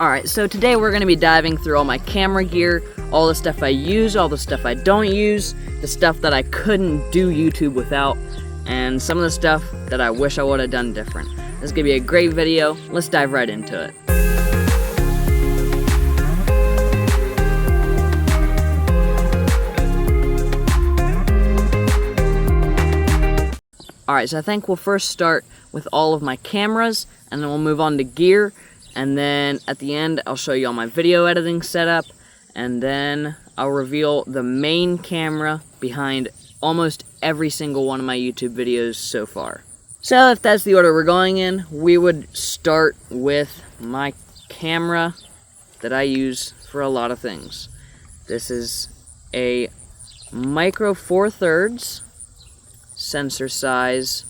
Alright, so today we're going to be diving through all my camera gear, all the stuff I use, all the stuff I don't use, the stuff that I couldn't do YouTube without, and some of the stuff that I wish I would have done different. This is going to be a great video. Let's dive right into it. Alright, so I think we'll first start with all of my cameras, and then we'll move on to gear, and then at the end I'll show you all my video editing setup, and then I'll reveal the main camera behind almost every single one of my YouTube videos so far. So if that's the order we're going in, we would start with my camera that I use for a lot of things. This is a Micro Four Thirds sensor size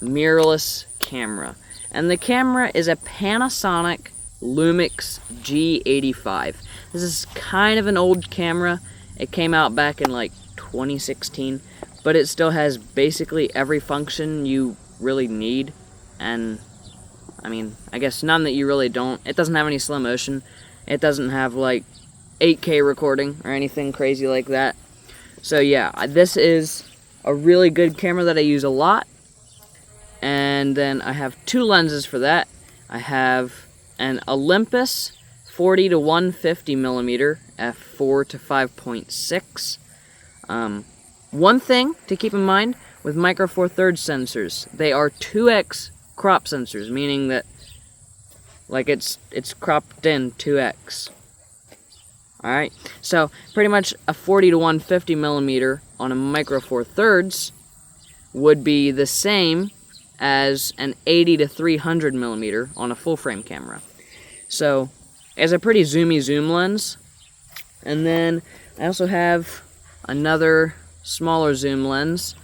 mirrorless camera, and the camera is a Panasonic Lumix G85. This is kind of an old camera. It came out back in like 2016, but it still has basically every function you really need, and I mean, I guess none that you really don't. It doesn't have any slow motion. It doesn't have like 8K recording or anything crazy like that. So yeah, this is a really good camera that I use a lot. And then I have two lenses for that. I have an Olympus 40 to 150 millimeter f4 to 5.6. One thing to keep in mind with Micro Four Thirds sensors, they are 2x crop sensors, meaning that like it's cropped in 2x. Alright, so pretty much a 40 to 150 millimeter on a Micro Four Thirds would be the same as an 80 to 300 millimeter on a full frame camera. So it's a pretty zoomy zoom lens. And then I also have another smaller zoom lens.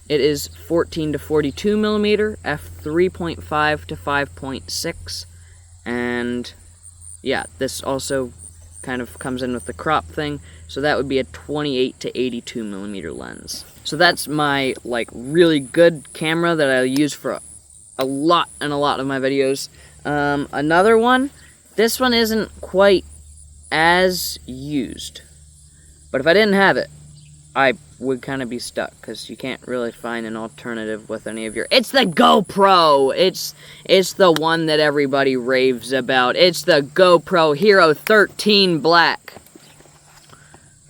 It is 14 to 42 millimeter f3.5 to 5.6, and yeah, this also kind of comes in with the crop thing, so that would be a 28 to 82 millimeter lens. So that's my like really good camera that I use for a lot of my videos. Another one, this one isn't quite as used, but if I didn't have it, I would kind of be stuck, because you can't really find an alternative with any of your... It's the GoPro! It's the one that everybody raves about. It's the GoPro Hero 13 Black.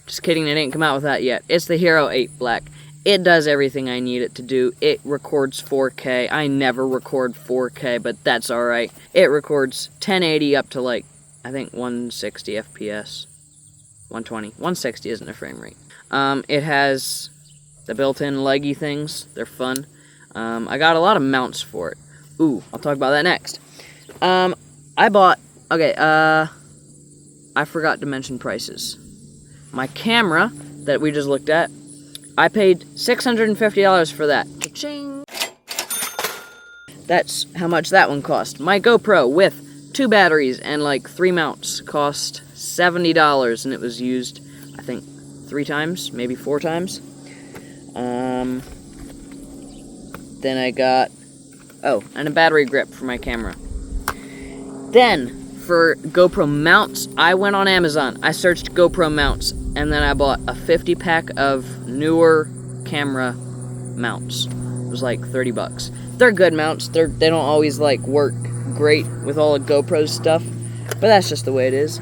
Just kidding, they didn't come out with that yet. It's the Hero 8 Black. It does everything I need it to do. It records 4K. I never record 4K, but that's alright. It records 1080 up to like, I think 160 FPS. 120. 160 isn't a frame rate. It has the built-in leggy things. They're fun. I got a lot of mounts for it. Ooh, I'll talk about that next. I bought... Okay, I forgot to mention prices. My camera that we just looked at, I paid $650 for that. Cha-ching! That's how much that one cost. My GoPro with 2 batteries and like 3 mounts cost $70, and it was used, I think, 3 times, maybe 4 times. Then I got, and a battery grip for my camera. Then, for GoPro mounts, I went on Amazon. I searched GoPro mounts, and then I bought a 50-pack of newer camera mounts. It was like 30 bucks. They're good mounts. They don't always like work great with all of GoPro's stuff, but that's just the way it is.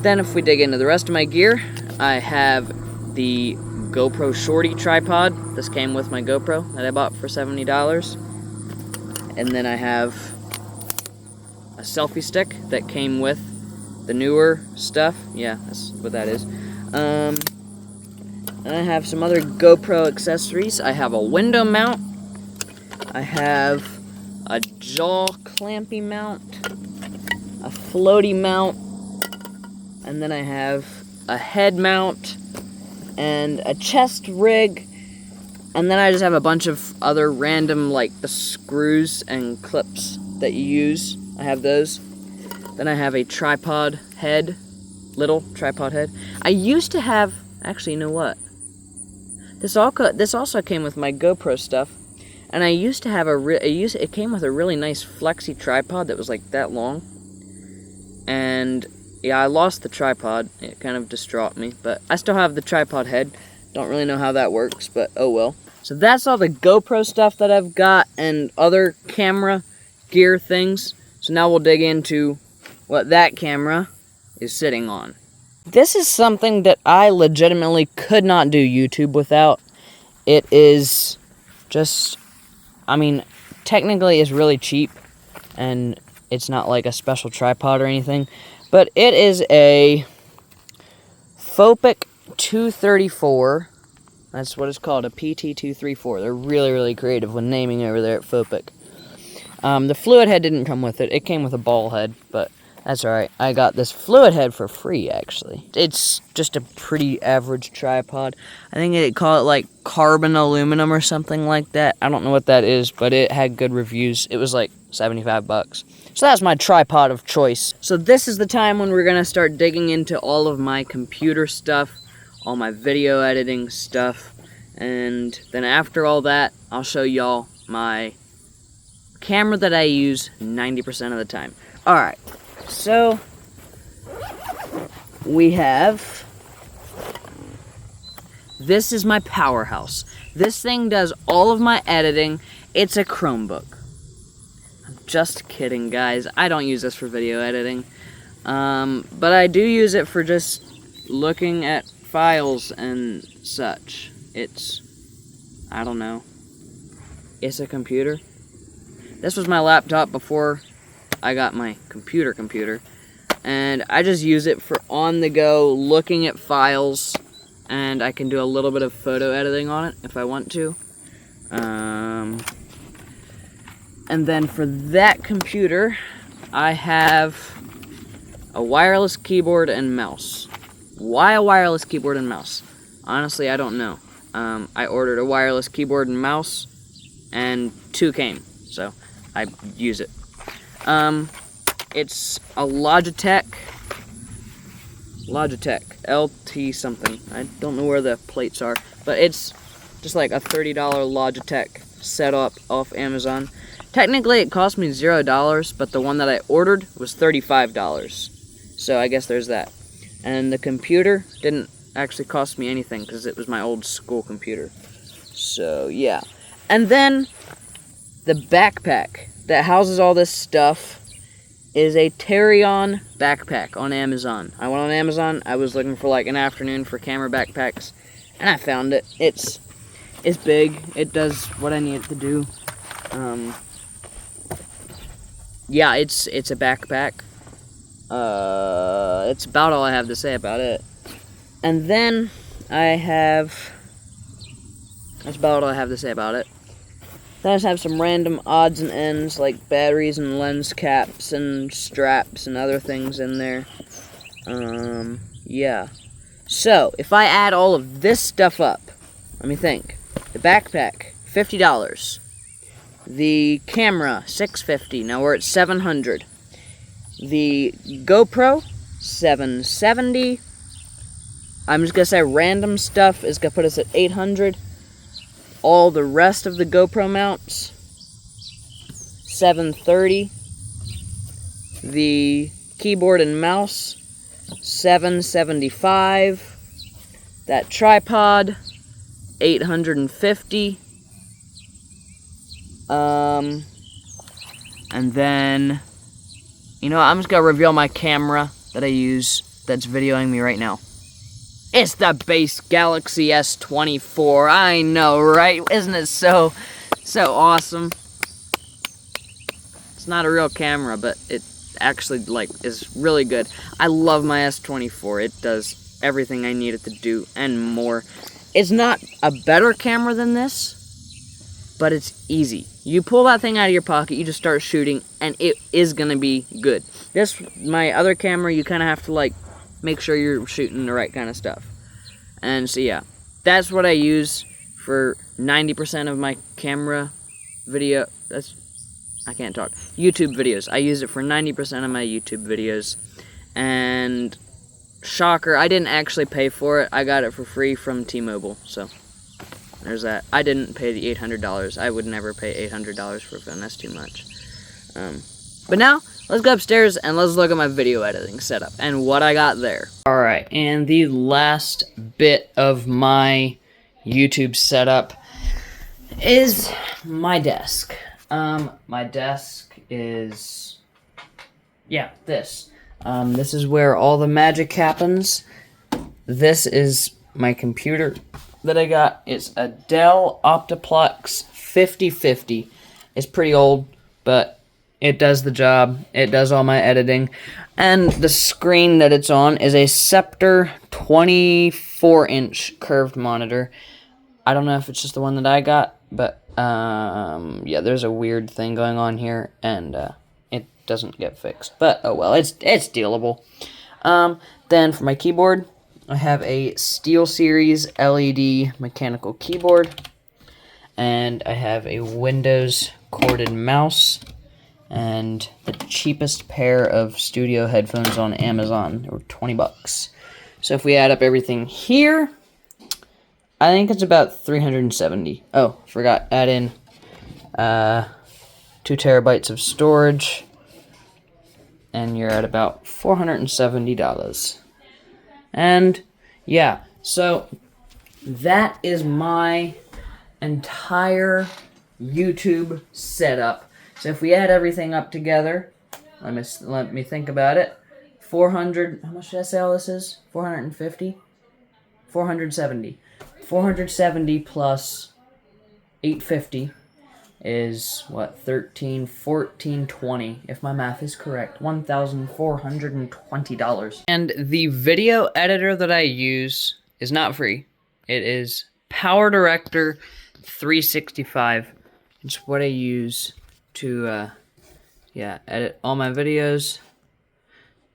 Then if we dig into the rest of my gear, I have the GoPro Shorty tripod. This came with my GoPro that I bought for $70. And then I have a selfie stick that came with the newer stuff. Yeah, that's what that is. And I have some other GoPro accessories. I have a window mount. I have a jaw clampy mount. A floaty mount. And then I have a head mount and a chest rig, and then I just have a bunch of other random, like the screws and clips that you use. I have those. Then I have a tripod head, little tripod head. I used to have, actually, you know what? This also came with my GoPro stuff, and I used to have it came with a really nice flexi tripod that was like that long. And yeah, I lost the tripod. It kind of distraught me, but I still have the tripod head. Don't really know how that works, but oh well. So that's all the GoPro stuff that I've got and other camera gear things. So now we'll dig into what that camera is sitting on. This is something that I legitimately could not do YouTube without. It is just, I mean, technically it's really cheap, and it's not like a special tripod or anything, but it is a Fopic 234. That's what it's called, a PT234. They're really, really creative when naming over there at Fopic. The fluid head didn't come with it. It came with a ball head, but that's alright. I got this fluid head for free, actually. It's just a pretty average tripod. I think they call it like carbon aluminum or something like that. I don't know what that is, but it had good reviews. It was like 75 bucks. So that's my tripod of choice. So this is the time when we're going to start digging into all of my computer stuff, all my video editing stuff, and then after all that, I'll show y'all my camera that I use 90% of the time. Alright. So, we have, this is my powerhouse. This thing does all of my editing. It's a Chromebook. I'm just kidding, guys. I don't use this for video editing. But I do use it for just looking at files and such. It's, I don't know. It's a computer. This was my laptop before I got my computer, and I just use it for on-the-go looking at files, and I can do a little bit of photo editing on it if I want to. And then for that computer, I have a wireless keyboard and mouse. Why a wireless keyboard and mouse? Honestly, I don't know. I ordered a wireless keyboard and mouse, and 2 came, so I use it. It's a Logitech LT something. I don't know where the plates are, but it's just like a $30 Logitech setup off Amazon. Technically, it cost me $0, but the one that I ordered was $35. So I guess there's that. And the computer didn't actually cost me anything because it was my old school computer. So yeah. And then the backpack that houses all this stuff is a Terion backpack on Amazon. I went on Amazon, I was looking for like an afternoon for camera backpacks, and I found it. It's big, it does what I need it to do. Yeah, it's a backpack. It's about all I have to say about it. And then that's about all I have to say about it. Then I just have some random odds and ends, like batteries and lens caps and straps and other things in there. Yeah. So, if I add all of this stuff up, let me think. The backpack, $50. The camera, $650. Now we're at $700. The GoPro, $770. I'm just gonna say random stuff is gonna put us at $800. All the rest of the GoPro mounts, $730. The keyboard and mouse, $775. That tripod, $850. And then, you know, I'm just gonna reveal my camera that I use that's videoing me right now. It's the Base Galaxy S24. I know, right? Isn't it so awesome? It's not a real camera, but it actually, like, is really good. I love my S24. It does everything I need it to do and more. It's not a better camera than this, but it's easy. You pull that thing out of your pocket, you just start shooting, and it is gonna be good. My other camera, you kind of have to, like, make sure you're shooting the right kind of stuff. And so yeah, that's what I use for 90% of my camera video. YouTube videos. I use it for 90% of my YouTube videos. And shocker, I didn't actually pay for it. I got it for free from T-Mobile. So there's that. I didn't pay the $800. I would never pay $800 for a phone. That's too much. But now, let's go upstairs and let's look at my video editing setup and what I got there. Alright, and the last bit of my YouTube setup is my desk. My desk is, yeah, this. This is where all the magic happens. This is my computer that I got. It's a Dell Optiplex 5050. It's pretty old, but it does the job. It does all my editing. And the screen that it's on is a Scepter 24-inch curved monitor. I don't know if it's just the one that I got, but yeah, there's a weird thing going on here, and it doesn't get fixed. But oh well, it's dealable. Then for my keyboard, I have a SteelSeries LED mechanical keyboard, and I have a Windows corded mouse, and the cheapest pair of studio headphones on Amazon. They were 20 bucks. So if we add up everything here, I think it's about 370. Oh, forgot, add in 2 terabytes of storage, and you're at about $470. And yeah, so that is my entire YouTube setup. So if we add everything up together, let me think about it. 400, how much did I say all this is? 450? 470. 470 plus 850 is what, 13, 14, 20, if my math is correct. $1,420. And the video editor that I use is not free. It is PowerDirector 365. It's what I use to edit all my videos.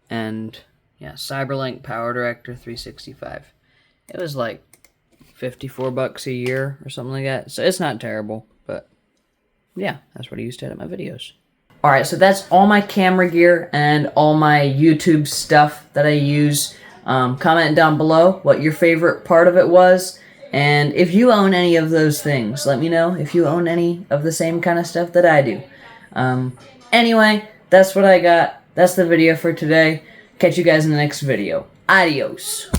And yeah, Cyberlink PowerDirector 365. It was like 54 bucks a year or something like that. So it's not terrible, but yeah, that's what I used to edit my videos. Alright, so that's all my camera gear and all my YouTube stuff that I use. Comment down below what your favorite part of it was. And if you own any of those things, let me know if you own any of the same kind of stuff that I do. Anyway, that's what I got. That's the video for today. Catch you guys in the next video. Adios.